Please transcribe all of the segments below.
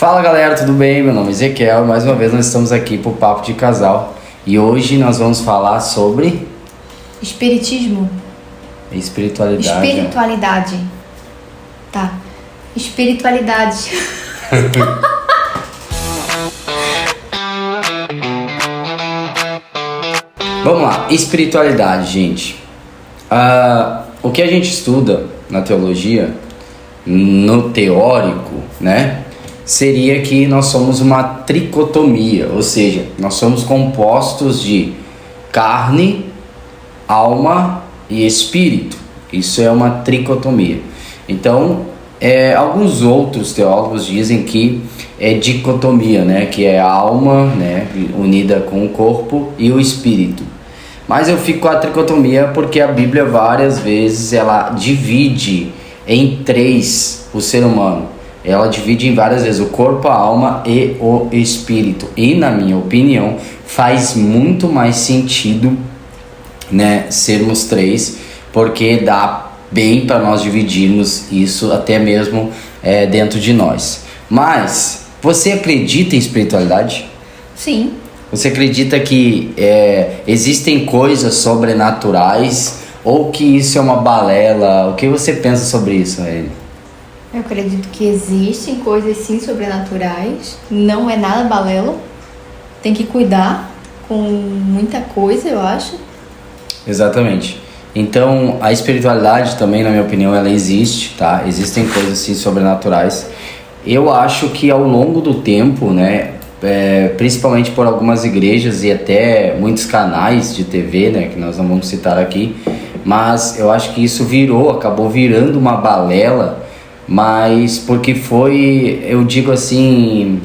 Fala galera, tudo bem? Meu nome é Ezequiel, mais uma vez nós estamos aqui pro Papo de Casal e hoje nós vamos falar sobre espiritismo. Espiritualidade. Tá. Espiritualidade. Vamos lá, espiritualidade, gente. O que a gente estuda na teologia, no teórico, né? Seria que nós somos uma tricotomia, ou seja, nós somos compostos de carne, alma e espírito. Isso é uma tricotomia. Então, alguns outros teólogos dizem que é dicotomia, né? Que é a alma, né? Unida com o corpo e o espírito. Mas eu fico com a tricotomia porque a Bíblia várias vezes ela divide em três o ser humano. Ela divide em várias vezes o corpo, a alma e o espírito. E na minha opinião faz muito mais sentido, né, sermos três, porque dá bem para nós dividirmos isso até mesmo dentro de nós. Mas você acredita em espiritualidade? Sim. Você acredita que existem coisas sobrenaturais ou que isso é uma balela? O que você pensa sobre isso, Raeli? Eu acredito que existem coisas sim sobrenaturais. Não é nada balela. Tem que cuidar com muita coisa, eu acho. Exatamente. Então, a espiritualidade também, na minha opinião, ela existe, tá? Existem coisas sim sobrenaturais. Eu acho que ao longo do tempo, né, principalmente por algumas igrejas e até muitos canais de TV, né, que nós não vamos citar aqui, mas eu acho que isso acabou virando uma balela, mas porque foi, eu digo assim,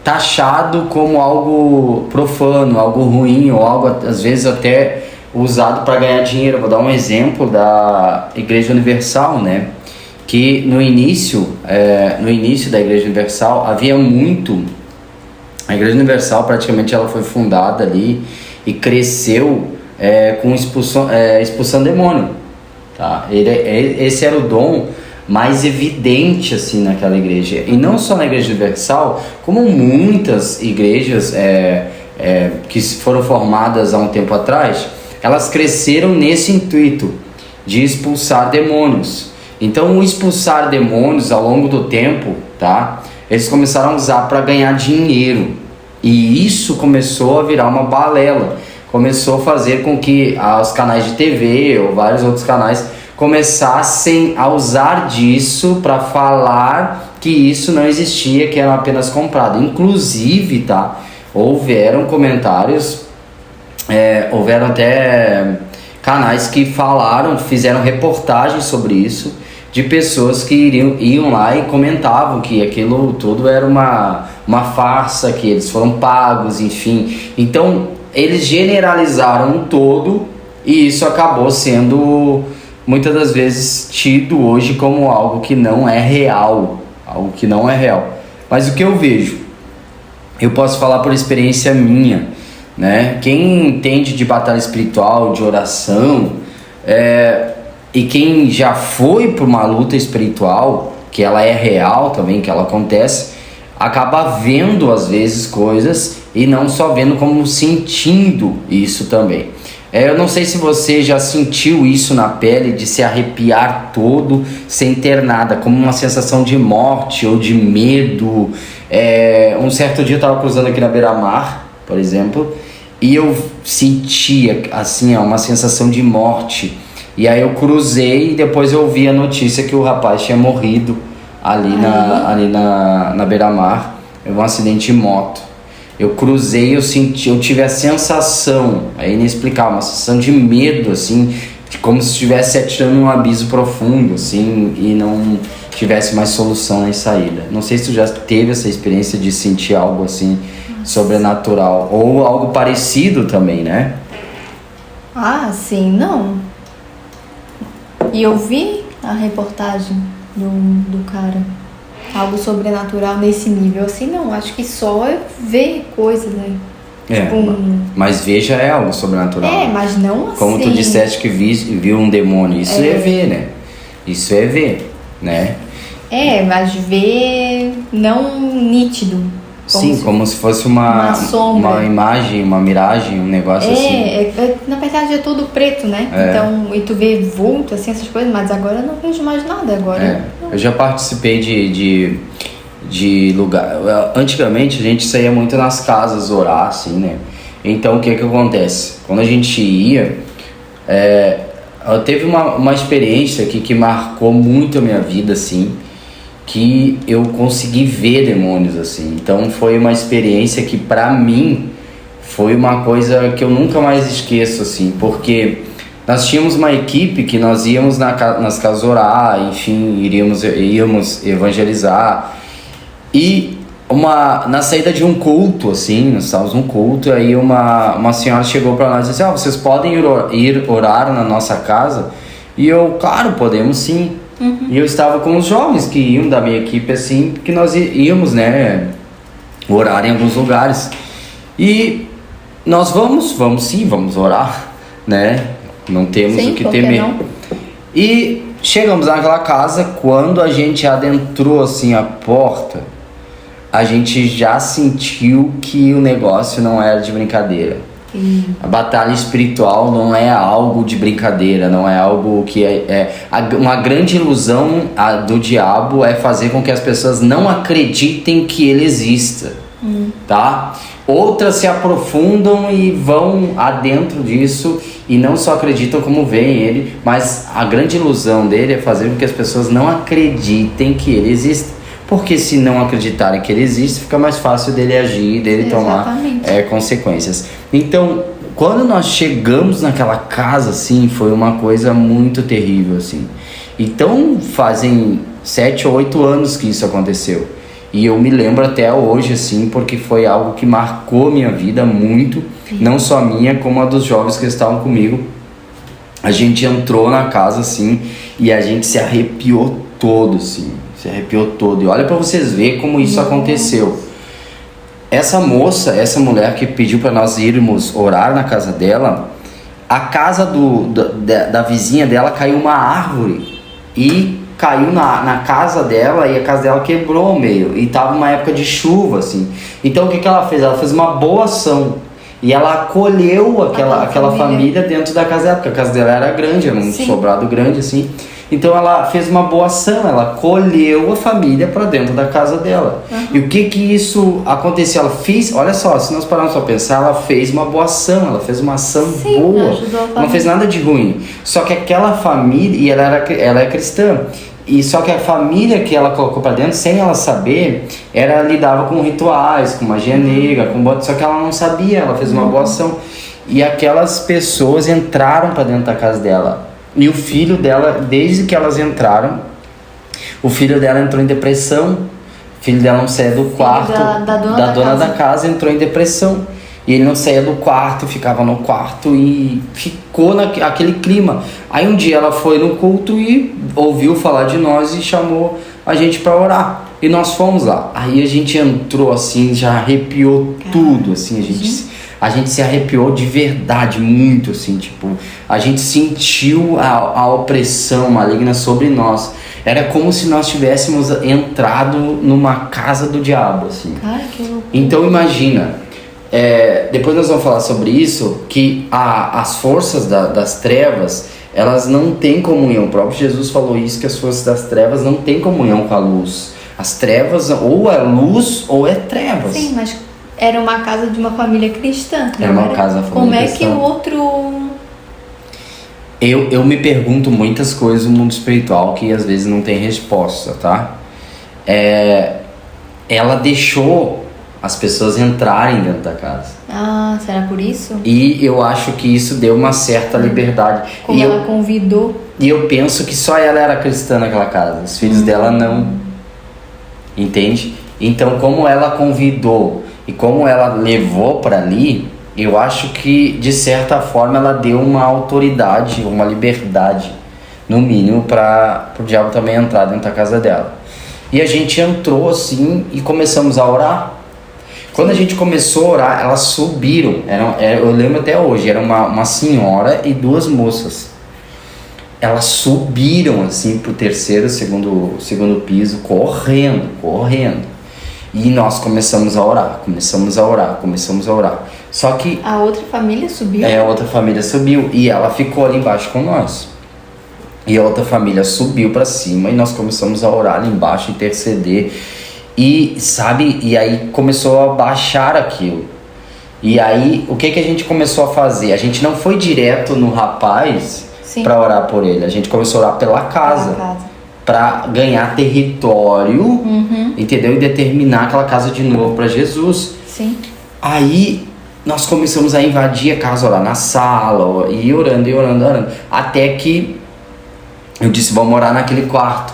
taxado como algo profano, algo ruim, ou algo às vezes até usado para ganhar dinheiro. Eu vou dar um exemplo da Igreja Universal, né? Que no início da Igreja Universal havia muito. A Igreja Universal praticamente ela foi fundada ali e cresceu com expulsando demônio, tá? Esse era o dom mais evidente assim naquela igreja, e não só na Igreja Universal, como muitas igrejas que foram formadas há um tempo atrás, elas cresceram nesse intuito de expulsar demônios. Então, o expulsar demônios ao longo do tempo, tá? Eles começaram a usar para ganhar dinheiro. E isso começou a virar uma balela. Começou a fazer com que os canais de TV ou vários outros canais começassem a usar disso para falar que isso não existia, que era apenas comprado. Inclusive, tá? Houveram comentários, houveram até canais que fizeram reportagens sobre isso, de pessoas que iam lá e comentavam que aquilo tudo era uma farsa, que eles foram pagos, enfim. Então, eles generalizaram todo e isso acabou sendo, muitas das vezes, tido hoje como algo que não é real. Algo que não é real. Mas o que eu vejo? Eu posso falar por experiência minha, né? Quem entende de batalha espiritual, de oração, e quem já foi por uma luta espiritual, que ela é real também, que ela acontece, acaba vendo às vezes coisas e não só vendo, como sentindo isso também. Eu não sei se você já sentiu isso na pele, de se arrepiar todo sem ter nada, como uma sensação de morte ou de medo. Um certo dia eu estava cruzando aqui na beira-mar, por exemplo, e eu sentia assim, uma sensação de morte. E aí eu cruzei e depois eu vi a notícia que o rapaz tinha morrido ali na beira-mar. Um acidente de moto. Eu cruzei, eu tive a sensação, é inexplicável, uma sensação de medo, assim, como se estivesse atirando num abismo profundo, assim, e não tivesse mais solução nem saída. Não sei se tu já teve essa experiência de sentir algo assim, sobrenatural, ou algo parecido também, né? Ah, sim, não. E eu vi a reportagem do cara. Algo sobrenatural nesse nível assim, não. Acho que só é ver coisas, né? Mas ver já é algo sobrenatural. Mas não assim. Como tu disseste que viu um demônio. Isso é ver, né? Isso é ver, né? Mas ver não nítido. Sim, como se fosse uma sombra. Uma imagem, uma miragem, um negócio assim. Na verdade é tudo preto, né? Então, e tu vê vulto, assim, essas coisas, mas agora eu não vejo mais nada. Agora eu já participei de lugar. Antigamente a gente saía muito nas casas orar, assim, né? Então o que acontece? Quando a gente ia, teve uma experiência que marcou muito a minha vida, assim, que eu consegui ver demônios, assim. Então foi uma experiência que pra mim foi uma coisa que eu nunca mais esqueço, assim, porque nós tínhamos uma equipe que nós íamos nas casas orar, enfim, íamos evangelizar. E na saída de um culto, assim, nós estávamos num culto, aí uma senhora chegou para nós e disse: vocês podem ir orar na nossa casa? E eu, claro, podemos sim. E eu estava com os jovens que iam da minha equipe, assim, que nós íamos, né, orar em alguns lugares. E nós vamos sim, vamos orar, né? Não temos o que temer. Não? E chegamos naquela casa, quando a gente adentrou, assim, a porta, a gente já sentiu que o negócio não era de brincadeira. A batalha espiritual não é algo de brincadeira, não é algo que uma grande ilusão do diabo é fazer com que as pessoas não acreditem que ele exista, tá? Outras se aprofundam e vão adentro disso e não só acreditam como veem ele, mas a grande ilusão dele é fazer com que as pessoas não acreditem que ele existe. Porque se não acreditarem que ele existe, fica mais fácil dele agir, dele tomar consequências. Então, quando nós chegamos naquela casa, assim, foi uma coisa muito terrível, assim. Então, fazem 7 ou 8 anos que isso aconteceu. E eu me lembro até hoje, assim, porque foi algo que marcou minha vida muito. Não só a minha, como a dos jovens que estavam comigo. A gente entrou na casa, assim, e a gente se arrepiou todo, assim. Se arrepiou todo. E olha pra vocês verem como isso aconteceu. Essa mulher que pediu para nós irmos orar na casa dela, a casa da vizinha dela caiu uma árvore e caiu na casa dela, e a casa dela quebrou ao meio, e tava uma época de chuva, assim. Então o que ela fez? Ela fez uma boa ação e ela acolheu aquela família dentro da casa dela, porque a casa dela era grande, era um sobrado grande, assim. Então ela fez uma boa ação, ela colheu a família para dentro da casa dela. E o que isso aconteceu? Ela fez, olha só, se nós pararmos para pensar, ela fez uma boa ação, ela fez uma ação boa, não fez nada de ruim. Só que aquela família, e ela é cristã, e só que a família que ela colocou para dentro, sem ela saber, lidava com rituais, com magia negra, só que ela não sabia, ela fez uma boa ação. E aquelas pessoas entraram para dentro da casa dela. E o filho dela, desde que elas entraram, o filho dela entrou em depressão. O filho dela não saía do quarto, da dona da casa entrou em depressão. E ele não saía do quarto, ficava no quarto e ficou naquele clima. Aí um dia ela foi no culto e ouviu falar de nós e chamou a gente para orar. E nós fomos lá. Aí a gente entrou assim, já arrepiou tudo, assim, a gente se arrepiou de verdade, muito, assim, tipo, a gente sentiu a opressão maligna sobre nós. Era como se nós tivéssemos entrado numa casa do diabo, assim. Cara, que loucura. Então imagina, depois nós vamos falar sobre isso, que as forças das trevas, elas não têm comunhão. O próprio Jesus falou isso, que as forças das trevas não têm comunhão com a luz. As trevas, ou é luz ou é trevas. Sim, mas era uma casa de uma família cristã. Era uma casa da família cristã. Como é que o outro... Eu me pergunto muitas coisas no mundo espiritual que às vezes não tem resposta, tá? Ela deixou as pessoas entrarem dentro da casa. Ah, será por isso? E eu acho que isso deu uma certa liberdade. Como ela convidou. E eu penso que só ela era cristã naquela casa. Os filhos dela não. Entende? Então, como ela convidou e como ela levou para ali, eu acho que, de certa forma, ela deu uma autoridade, uma liberdade, no mínimo, para o diabo também entrar dentro da casa dela. E a gente entrou assim e começamos a orar. Quando a gente começou a orar, elas subiram. Eu lembro até hoje, era uma senhora e 2 moças. Elas subiram assim pro 3º, segundo piso, correndo. E nós começamos a orar. Só que A outra família subiu? a outra família subiu e ela ficou ali embaixo com nós. E a outra família subiu para cima e nós começamos a orar ali embaixo, interceder. E sabe, e aí começou a baixar aquilo. E aí, o que a gente começou a fazer? A gente não foi direto no rapaz para orar por ele. A gente começou a orar pela casa. Para ganhar território, entendeu? E determinar aquela casa de novo para Jesus. Sim. Aí nós começamos a invadir a casa, lá na sala, e orando. Até que eu disse, vamos morar naquele quarto.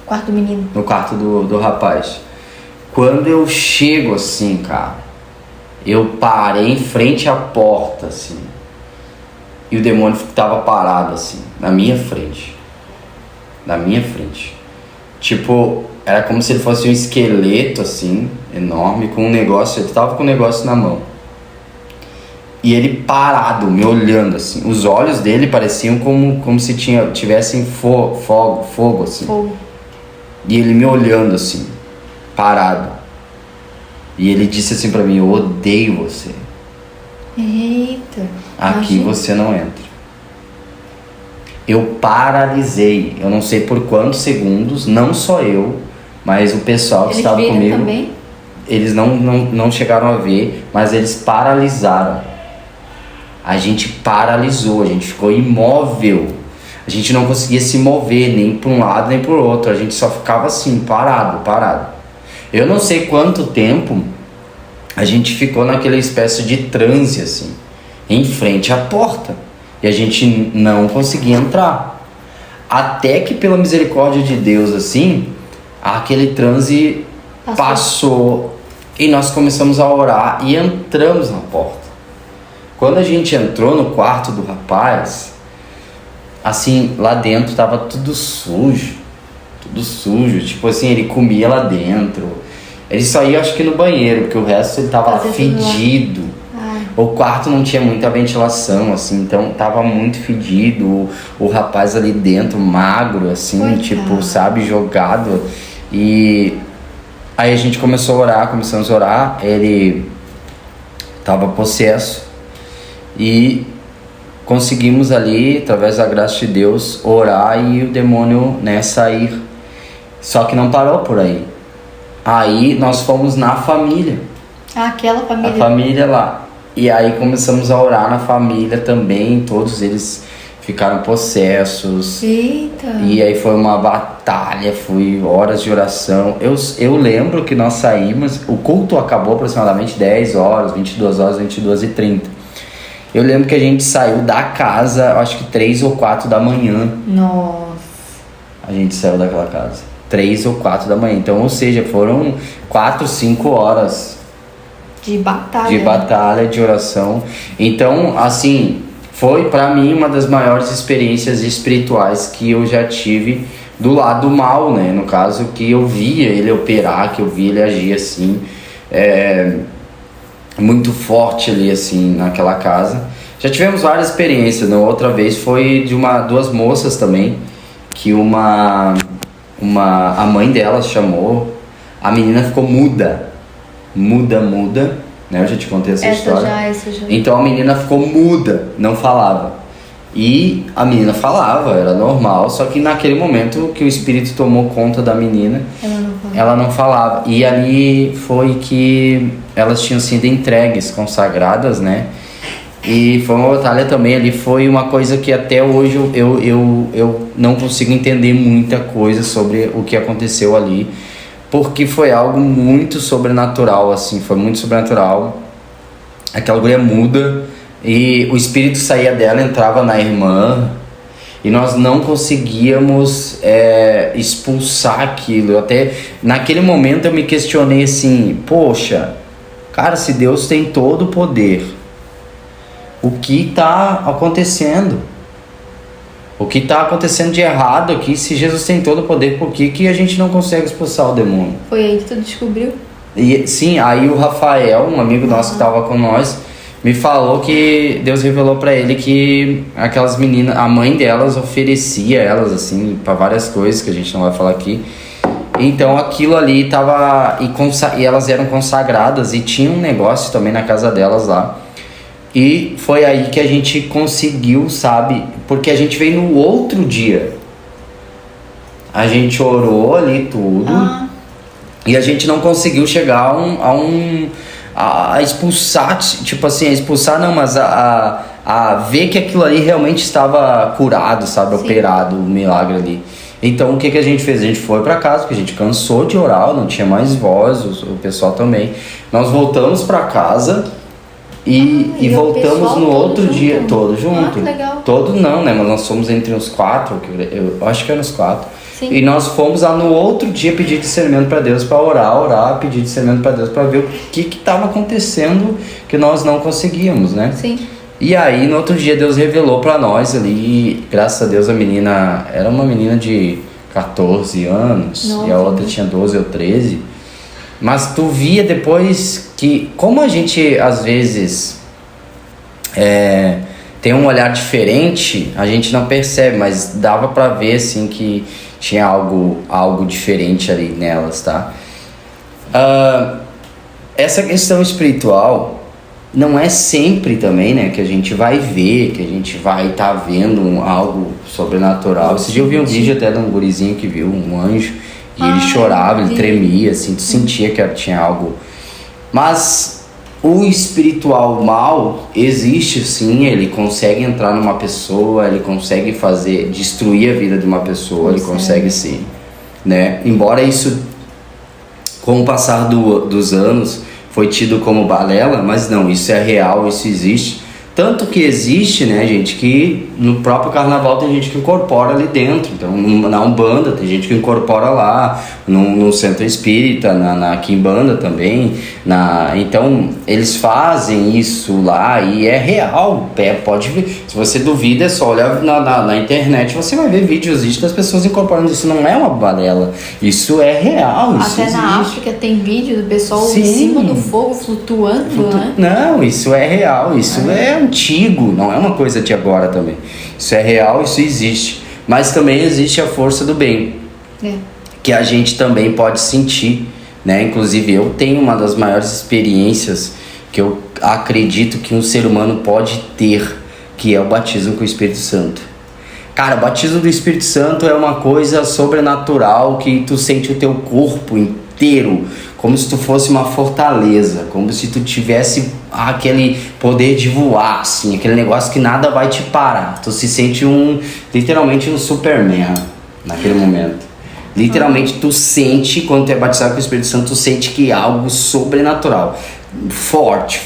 Quarto do menino. No quarto do rapaz. Quando eu chego assim, cara, eu parei em frente à porta, assim. E o demônio tava parado, assim, na minha frente. Tipo, era como se ele fosse um esqueleto, assim, enorme, com um negócio. Ele tava com um negócio na mão. E ele parado, me olhando, assim. Os olhos dele pareciam como se tivessem fogo, assim. Fogo. E ele me olhando, assim, parado. E ele disse assim pra mim, eu odeio você. Eita. Aqui você não entra. Eu paralisei, eu não sei por quantos segundos, não só eu, mas o pessoal que estava comigo. Também? Eles não chegaram a ver, mas eles paralisaram. A gente paralisou, a gente ficou imóvel. A gente não conseguia se mover nem para um lado nem para o outro, a gente só ficava assim, parado. Eu não sei quanto tempo a gente ficou naquela espécie de transe, assim, em frente à porta. E a gente não conseguia entrar. Até que, pela misericórdia de Deus, assim, aquele transe passou. E nós começamos a orar e entramos na porta. Quando a gente entrou no quarto do rapaz, assim, lá dentro tava tudo sujo. Tipo assim, ele comia lá dentro. Ele só ia, acho que no banheiro, porque o resto ele tava lá fedido. O quarto não tinha muita ventilação, assim, então tava muito fedido. O rapaz ali dentro, magro, assim, coitado. Tipo, sabe, jogado. E aí a gente começamos a orar, ele tava possesso. E conseguimos ali, através da graça de Deus, orar e o demônio, né, sair. Só que não parou por aí. Aí nós fomos na família. Aquela família? A família lá. E aí começamos a orar na família também, todos eles ficaram possessos. Eita! E aí foi uma batalha, foi horas de oração. Eu lembro que nós saímos, o culto acabou aproximadamente 10 horas, 22h30. Eu lembro que a gente saiu da casa, acho que 3 ou 4 da manhã. Nossa! A gente saiu daquela casa, 3 ou 4 da manhã. Então, ou seja, foram 4, 5 horas de batalha, de oração. Então, assim, foi pra mim uma das maiores experiências espirituais que eu já tive do lado mal, né? No caso, que eu via ele operar, que eu via ele agir assim, muito forte ali, assim, naquela casa. Já tivemos várias experiências, né? Outra vez foi de duas moças também, que a mãe delas chamou, a menina ficou muda, né? Eu já te contei essa história. Essa já. Então a menina ficou muda, não falava. E a menina falava, era normal, só que naquele momento que o espírito tomou conta da menina, ela não falava. E ali foi que elas tinham sido entregues, consagradas, né? E foi uma batalha também, ali foi uma coisa que até hoje eu não consigo entender muita coisa sobre o que aconteceu ali. Porque foi algo muito sobrenatural, assim, foi muito sobrenatural. Aquela mulher muda e o espírito saía dela, entrava na irmã e nós não conseguíamos expulsar aquilo. Até naquele momento eu me questionei assim, poxa, cara, se Deus tem todo o poder, o que está acontecendo? O que está acontecendo de errado aqui? Se Jesus tem todo o poder, por que a gente não consegue expulsar o demônio? Foi aí que tu descobriu? E, sim, aí o Rafael, um amigo nosso que estava com nós, me falou que Deus revelou para ele que aquelas meninas, a mãe delas oferecia elas assim para várias coisas que a gente não vai falar aqui. Então aquilo ali tava. E elas eram consagradas e tinha um negócio também na casa delas lá. E foi aí que a gente conseguiu, sabe? Porque a gente veio no outro dia. A gente orou ali tudo. E a gente não conseguiu chegar a expulsar, tipo assim, a expulsar não, mas a ver que aquilo ali realmente estava curado, sabe? Sim. Operado, o milagre ali. Então o que a gente fez? A gente foi para casa, porque a gente cansou de orar, não tinha mais voz, o pessoal também. Nós voltamos para casa e voltamos no outro dia, todo junto. Legal. Todo não, né? Mas nós fomos entre os 4, eu acho que eram os 4. Sim. E nós fomos lá no outro dia pedir discernimento para Deus, para orar, pedir discernimento para Deus, para ver o que estava acontecendo que nós não conseguíamos, né? Sim. E aí no outro dia Deus revelou para nós ali, e, graças a Deus a menina era uma menina de 14 anos. Nossa. E a outra tinha 12 ou 13. Mas tu via depois que, como a gente às vezes tem um olhar diferente, a gente não percebe, mas dava para ver assim que tinha algo diferente ali nelas, tá? Essa questão espiritual não é sempre também, né, que a gente vai ver, que a gente vai estar vendo algo sobrenatural. Esse dia eu vi um vídeo até de um gurizinho que viu um anjo e ele chorava, ele tremia, assim, tu sentia que tinha algo. Mas o espiritual mal existe sim, ele consegue entrar numa pessoa, ele consegue destruir a vida de uma pessoa, ele consegue sim, né? Embora isso, com o passar dos anos, foi tido como balela, mas não, isso é real, isso existe. Tanto que existe, né, gente, que no próprio carnaval tem gente que incorpora ali dentro. Então, na Umbanda tem gente que incorpora lá, no centro espírita, na Quimbanda também. Então, eles fazem isso lá e é real. Pode ver. Se você duvida, é só olhar na internet, você vai ver vídeos das pessoas incorporando. Isso não é uma balela, isso é real. Isso até existe. Na África tem vídeo do pessoal em cima do fogo flutuando, né? Não, isso é real, isso é antigo, não é uma coisa de agora também. Isso é real, isso existe. Mas também existe a força do bem, que a gente também pode sentir, né? Inclusive eu tenho uma das maiores experiências que eu acredito que um ser humano pode ter, que é o batismo com o Espírito Santo. Cara, o batismo do Espírito Santo é uma coisa sobrenatural que tu sente o teu corpo inteiro, como se tu fosse uma fortaleza, como se tu tivesse aquele poder de voar, assim, aquele negócio que nada vai te parar. Tu se sente literalmente um Superman naquele momento. Literalmente tu sente, quando tu é batizado com o Espírito Santo, tu sente que é algo sobrenatural. Forte,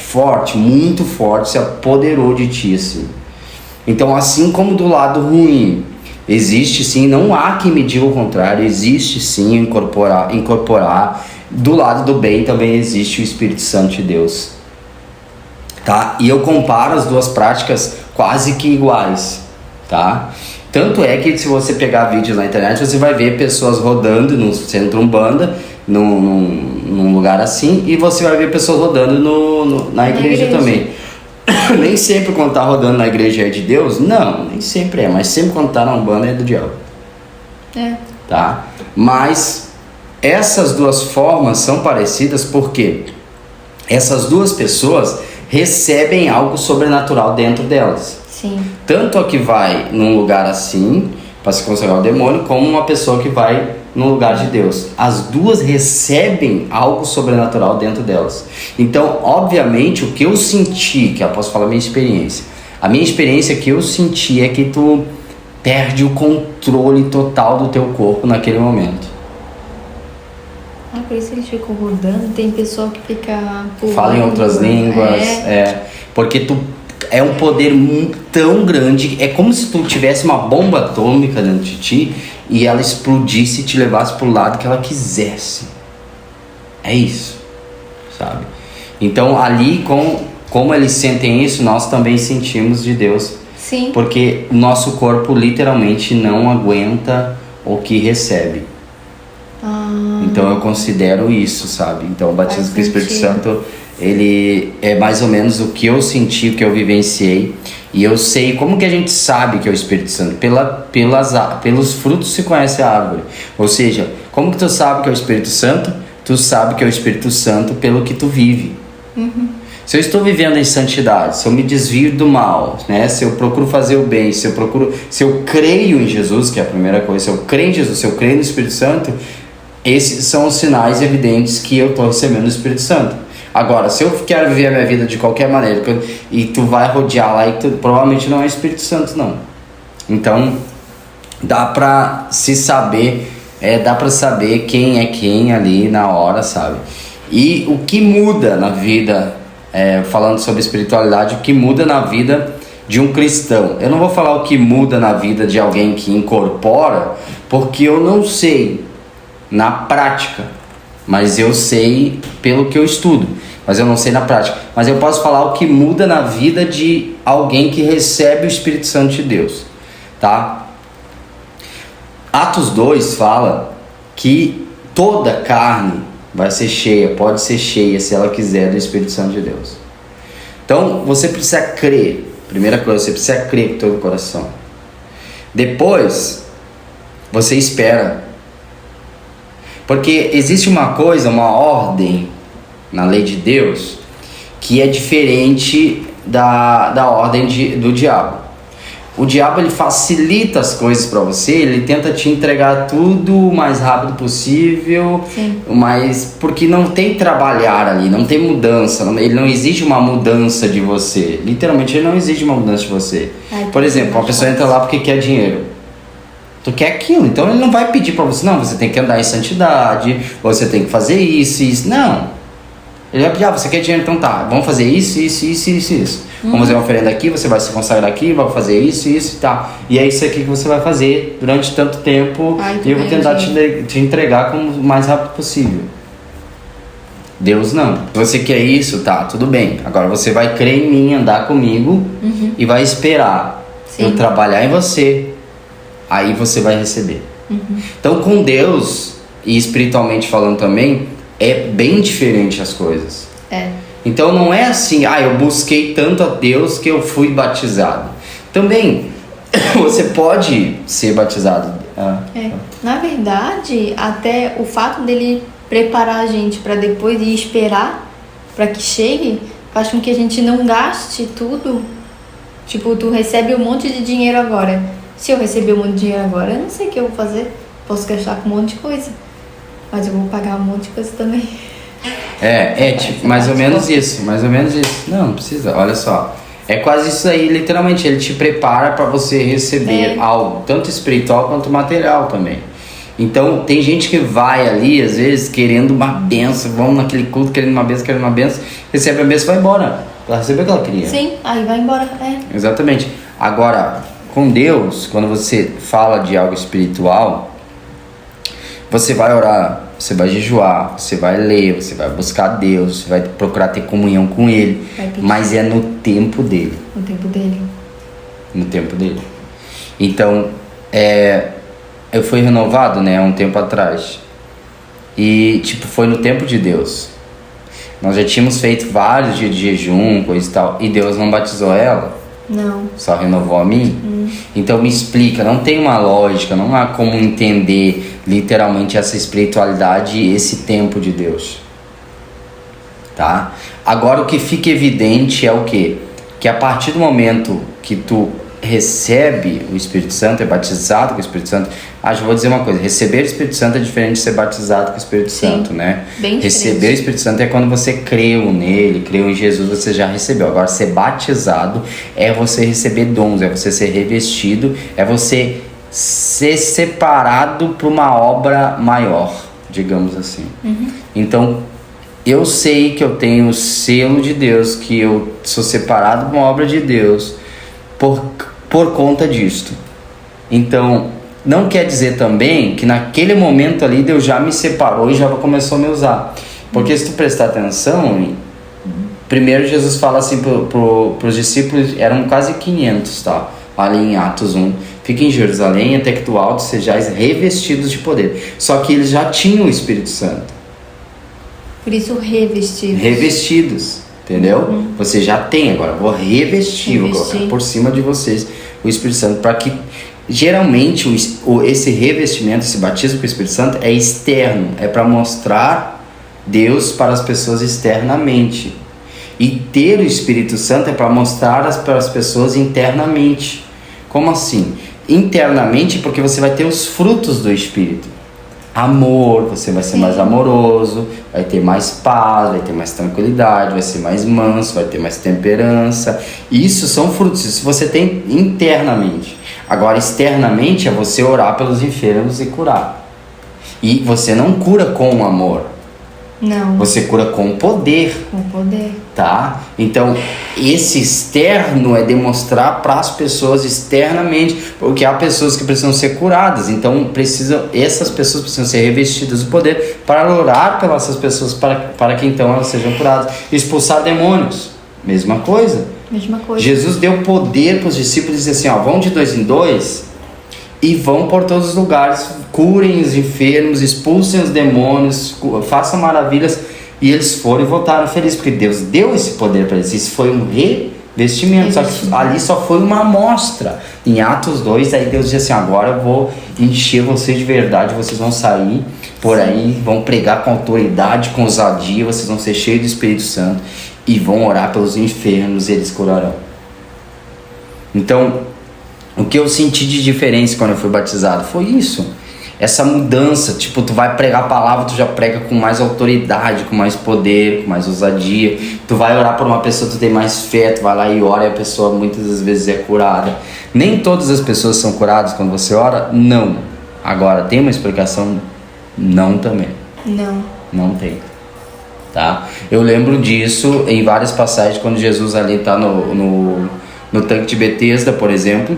muito forte, se apoderou de ti, assim. Então, assim como do lado ruim existe sim, não há quem me diga o contrário, existe sim incorporar. Do lado do bem também existe o Espírito Santo de Deus, tá? E eu comparo as duas práticas quase que iguais, tá? Tanto é que se você pegar vídeos na internet, você vai ver pessoas rodando no centro Umbanda, num lugar assim, e você vai ver pessoas rodando na igreja também. Nem sempre quando tá rodando na igreja é de Deus? Não, nem sempre é, mas sempre quando tá na Umbanda é do diabo. Tá? Mas essas duas formas são parecidas porque essas duas pessoas recebem algo sobrenatural dentro delas. Sim. Tanto a que vai num lugar assim, para se consagrar ao demônio, como uma pessoa que vai no lugar de Deus. As duas recebem algo sobrenatural dentro delas. Então, obviamente, o que eu senti, que eu posso falar a minha experiência. A minha experiência que eu senti é que tu perde o controle total do teu corpo naquele momento. Por isso eles ficam rodando. Tem pessoa que fica pulando, fala em outras línguas. Porque é um poder tão grande. É como se tu tivesse uma bomba atômica dentro de ti e ela explodisse e te levasse pro lado que ela quisesse. É isso, sabe? Então ali, como eles sentem isso, nós também sentimos de Deus. Sim. Porque o nosso corpo literalmente não aguenta o que recebe. Então eu considero isso, sabe? Então o batismo com o Espírito Santo, ele é mais ou menos o que eu senti, o que eu vivenciei. E eu sei como que a gente sabe que é o Espírito Santo. Pelos frutos se conhece a árvore. Ou seja, Como que tu sabe que é o Espírito Santo? Tu sabe que é o Espírito Santo pelo que tu vive. Se eu estou vivendo em santidade, se eu me desvio do mal, né? Se eu procuro fazer o bem, se eu creio em Jesus, que é a primeira coisa, se eu creio em Jesus, se eu creio no Espírito Santo, esses são os sinais evidentes que eu estou recebendo do Espírito Santo. Agora, se eu quero viver a minha vida de qualquer maneira e tu vai rodear lá, provavelmente não é Espírito Santo, não. Então, dá pra se saber, dá pra saber quem é quem ali na hora, sabe? E o que muda na vida, falando sobre espiritualidade, o que muda na vida de um cristão. Eu não vou falar o que muda na vida de alguém que incorpora, porque eu não sei na prática, mas eu sei pelo que eu estudo, mas eu não sei na prática. Mas eu posso falar o que muda na vida de alguém que recebe o Espírito Santo de Deus, tá? Atos 2 fala que toda carne vai ser cheia, pode ser cheia se ela quiser do Espírito Santo de Deus. Então você precisa crer. Primeira coisa, você precisa crer com todo o coração. Depois você espera, porque existe uma coisa, uma ordem na lei de Deus que é diferente da ordem do diabo. O diabo, ele facilita as coisas para você, ele tenta te entregar tudo o mais rápido possível, mas porque não tem trabalhar ali, não tem mudança, ele não exige uma mudança de você, literalmente ele não exige uma mudança de você. Por exemplo, uma pessoa entra lá porque quer dinheiro, tu quer aquilo, então ele não vai pedir para você, não, você tem que andar em santidade, você tem que fazer isso, não. Ele vai pedir, você quer dinheiro, então tá, vamos fazer isso. Vamos fazer uma oferenda aqui, você vai se consagrar aqui, vai fazer isso e tá. E é isso aqui que você vai fazer durante tanto tempo e eu vou tentar te entregar como o mais rápido possível. Deus não. Se você quer isso, tá, tudo bem. Agora você vai crer em mim, andar comigo e vai esperar eu trabalhar em você. Aí você vai receber. Então com Deus, e espiritualmente falando também, é bem diferente as coisas. Então não é assim, eu busquei tanto a Deus que eu fui batizado. Também, você pode ser batizado. Na verdade, até o fato dele preparar a gente para depois ir esperar para que chegue, faz com que a gente não gaste tudo. Tipo, tu recebe um monte de dinheiro agora. Se eu receber um monte de dinheiro agora, eu não sei o que eu vou fazer. Posso gastar com um monte de coisa, mas eu vou pagar um monte de coisa também. Tipo, mais ou menos isso. Não precisa, olha só. É quase isso aí, literalmente. Ele te prepara para você receber algo, tanto espiritual quanto material também. Então, tem gente que vai ali, às vezes, querendo uma benção. Vamos naquele culto, querendo uma benção. Recebe a benção e vai embora. Ela recebeu o que ela queria. Sim, aí vai embora. Exatamente. Agora, com Deus, quando você fala de algo espiritual, você vai orar, você vai jejuar, você vai ler, você vai buscar Deus, você vai procurar ter comunhão com Ele, mas é no tempo dele. No tempo dele. Então, eu fui renovado, um tempo atrás. E, foi no tempo de Deus. Nós já tínhamos feito vários dias de jejum, coisa e tal, e Deus não batizou ela. Não. Só renovou a mim? Então me explica, não tem uma lógica, não há como entender literalmente essa espiritualidade e esse tempo de Deus. Tá? Agora o que fica evidente é o quê? Que a partir do momento que tu recebe o Espírito Santo, é batizado com o Espírito Santo. Já vou dizer uma coisa, receber o Espírito Santo é diferente de ser batizado com o Espírito Santo, né? Bem receber diferente. o Espírito Santo é quando você creu nele, creu em Jesus, você já recebeu. Agora ser batizado é você receber dons, é você ser revestido, é você ser separado para uma obra maior, digamos assim. Então eu sei que eu tenho o selo de Deus, que eu sou separado para uma obra de Deus por conta disto. Então, não quer dizer também que naquele momento ali Deus já me separou e já começou a me usar. Porque se tu prestar atenção, primeiro Jesus fala assim para os discípulos, eram quase 500, tá? Ali em Atos 1. Fiquem em Jerusalém até que do alto sejais revestidos de poder. Só que eles já tinham o Espírito Santo. Por isso revestidos. Revestidos, entendeu? Você já tem, agora vou revestir, vou colocar por cima de vocês o Espírito Santo, para que geralmente esse revestimento, esse batismo com o Espírito Santo é externo, é para mostrar Deus para as pessoas externamente. E ter o Espírito Santo é para mostrar para as pessoas internamente. Como assim? Internamente, porque você vai ter os frutos do Espírito. Amor, você vai ser mais amoroso, vai ter mais paz, vai ter mais tranquilidade, vai ser mais manso, vai ter mais temperança. Isso são frutos, isso você tem internamente. Agora, externamente é você orar pelos enfermos e curar. E você não cura com amor. Não. Você cura com poder. Com poder. Tá? Então, esse externo é demonstrar para as pessoas externamente, porque há pessoas que precisam ser curadas. Então, essas pessoas precisam ser revestidas do poder para orar pelas essas pessoas, para que então elas sejam curadas. Expulsar demônios, mesma coisa. Mesma coisa. Jesus deu poder para os discípulos e disse assim, ó, vão de 2 em 2 e vão por todos os lugares, curem os enfermos, expulsem os demônios, façam maravilhas. E eles foram e voltaram felizes, porque Deus deu esse poder para eles. Isso foi um revestimento. Só que ali só foi uma amostra. Em Atos 2, aí Deus disse assim, agora eu vou encher vocês de verdade, vocês vão sair por aí, vão pregar com autoridade, com ousadia, vocês vão ser cheios do Espírito Santo e vão orar pelos enfermos e eles curarão. Então, o que eu senti de diferença quando eu fui batizado foi isso. Essa mudança, tipo, tu vai pregar a palavra, tu já prega com mais autoridade, com mais poder, com mais ousadia. Tu vai orar por uma pessoa, tu tem mais fé, tu vai lá e ora e a pessoa muitas das vezes é curada. Nem todas as pessoas são curadas quando você ora? Não. Agora, tem uma explicação? Não também. Não tem. Tá? Eu lembro disso em várias passagens, quando Jesus ali está no tanque de Betesda, por exemplo.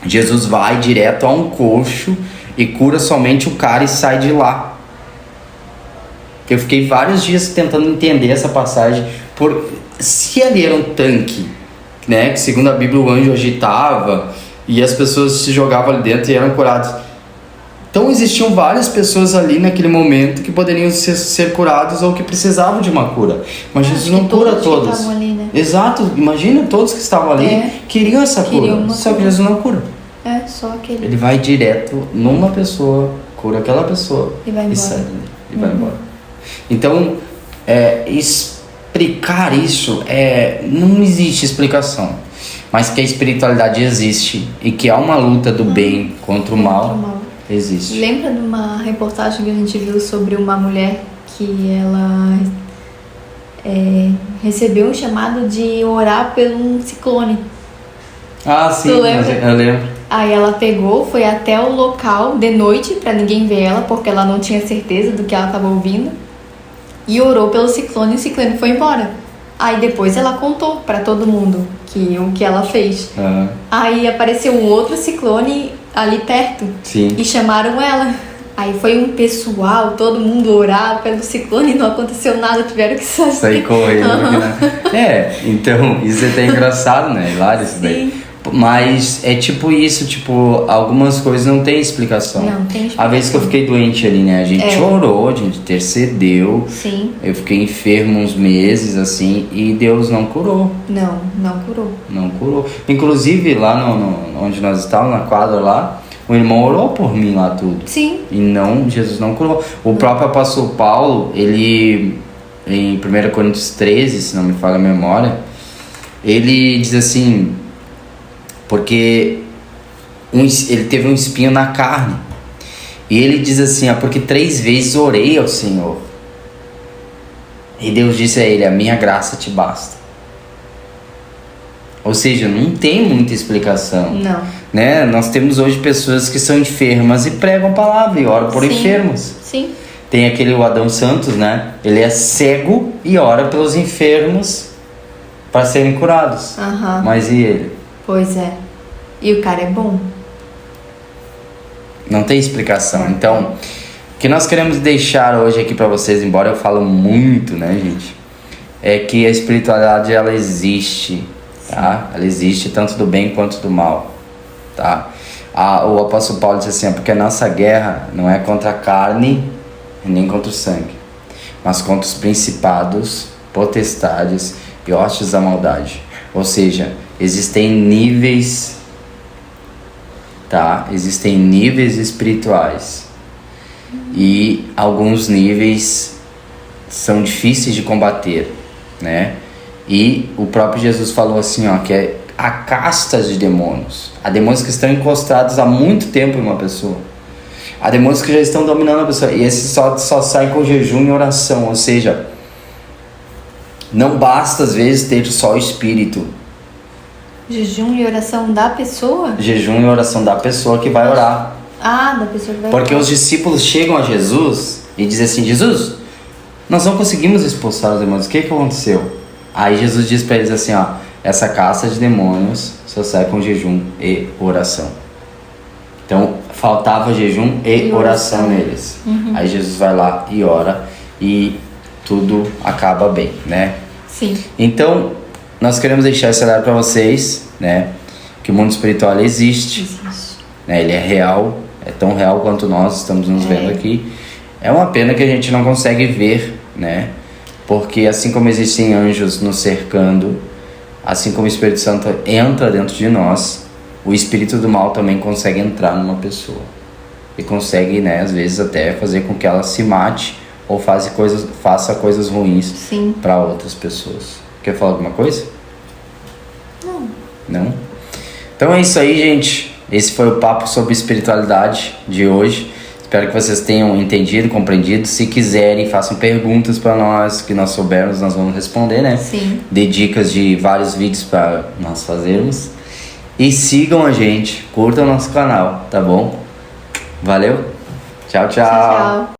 Jesus vai direto a um coxo e cura somente o cara e sai de lá. Eu fiquei vários dias tentando entender essa passagem. Se ali era um tanque, né, que segundo a Bíblia o anjo agitava e as pessoas se jogavam ali dentro e eram curadas. Então existiam várias pessoas ali naquele momento que poderiam ser curadas ou que precisavam de uma cura. Mas Jesus não cura todos. Ali, né? Exato, imagina todos que estavam ali queriam essa cura, só que Jesus não cura. Só aquele. Ele vai direto numa pessoa, cura aquela pessoa e vai embora. E sai, e vai embora. Então, explicar isso, não existe explicação. Mas que a espiritualidade existe e que há uma luta do bem contra o mal, existe. Lembra de uma reportagem que a gente viu sobre uma mulher que ela recebeu um chamado de orar por um ciclone? Ah, sim, eu lembro. Aí ela pegou, foi até o local de noite pra ninguém ver ela, porque ela não tinha certeza do que ela estava ouvindo, e orou pelo ciclone e o ciclone foi embora. Aí depois ela contou pra todo mundo o que ela fez. Aí apareceu um outro ciclone ali perto. Sim. E chamaram ela. Aí foi um pessoal, todo mundo orar pelo ciclone e não aconteceu nada, tiveram que sair correndo. Né? Então isso é até engraçado, né? Hilário isso daí. Mas é tipo isso, algumas coisas não tem explicação. Não tem explicação. A vez que eu fiquei doente ali, né? A gente orou, a gente intercedeu. Sim. Eu fiquei enfermo uns meses, assim, e Deus não curou. Não curou. Não curou. Inclusive, lá onde nós estávamos, na quadra lá, o irmão orou por mim lá tudo. Sim. E Jesus não curou. O próprio apóstolo Paulo, ele, em 1 Coríntios 13, se não me falha a memória, ele diz assim... Porque ele teve um espinho na carne. E ele diz assim, porque 3 vezes orei ao Senhor. E Deus disse a ele, a minha graça te basta. Ou seja, não tem muita explicação. Não. Né? Nós temos hoje pessoas que são enfermas e pregam a palavra e oram por enfermos. Sim. Tem o Adão Santos, né? Ele é cego e ora pelos enfermos para serem curados. Mas e ele? Pois é. E o cara é bom. Não tem explicação. Então, o que nós queremos deixar hoje aqui para vocês, embora eu falo muito, né, gente? É que a espiritualidade, ela existe, tá? Ela existe tanto do bem quanto do mal, tá? O apóstolo Paulo diz assim, porque a nossa guerra não é contra a carne e nem contra o sangue, mas contra os principados, potestades e hostes da maldade. Ou seja, existem níveis tá? Existem níveis espirituais. E alguns níveis são difíceis de combater, né? E o próprio Jesus falou assim, ó, que há castas de demônios. Há demônios que estão encostados há muito tempo em uma pessoa. Há demônios que já estão dominando a pessoa. E esses só saem com jejum e oração. Ou seja, não basta às vezes ter só o espírito. Jejum e oração da pessoa? Jejum e oração da pessoa que vai orar. Ah, da pessoa que vai Porque orar. os discípulos chegam a Jesus e dizem assim, Jesus, nós não conseguimos expulsar os demônios, o que aconteceu? Aí Jesus diz para eles assim, ó, essa casta de demônios só sai com jejum e oração. Então faltava jejum e oração neles. Aí Jesus vai lá e ora e tudo acaba bem, né? Sim. Então nós queremos deixar esse alerta para vocês, né? Que o mundo espiritual existe, né? Ele é real, é tão real quanto nós estamos nos vendo aqui. É uma pena que a gente não consegue ver, né? Porque assim como existem anjos nos cercando, assim como o Espírito Santo entra dentro de nós, o espírito do mal também consegue entrar numa pessoa. E consegue, né, às vezes até fazer com que ela se mate ou faça coisas ruins para outras pessoas. Quer falar alguma coisa? Não. Não? Então é isso aí, gente. Esse foi o papo sobre espiritualidade de hoje. Espero que vocês tenham entendido, compreendido. Se quiserem, façam perguntas para nós, que nós soubermos, nós vamos responder, né? Sim. Dê dicas de vários vídeos para nós fazermos. E sigam a gente, curtam o nosso canal, tá bom? Valeu? Tchau, tchau. Tchau, tchau.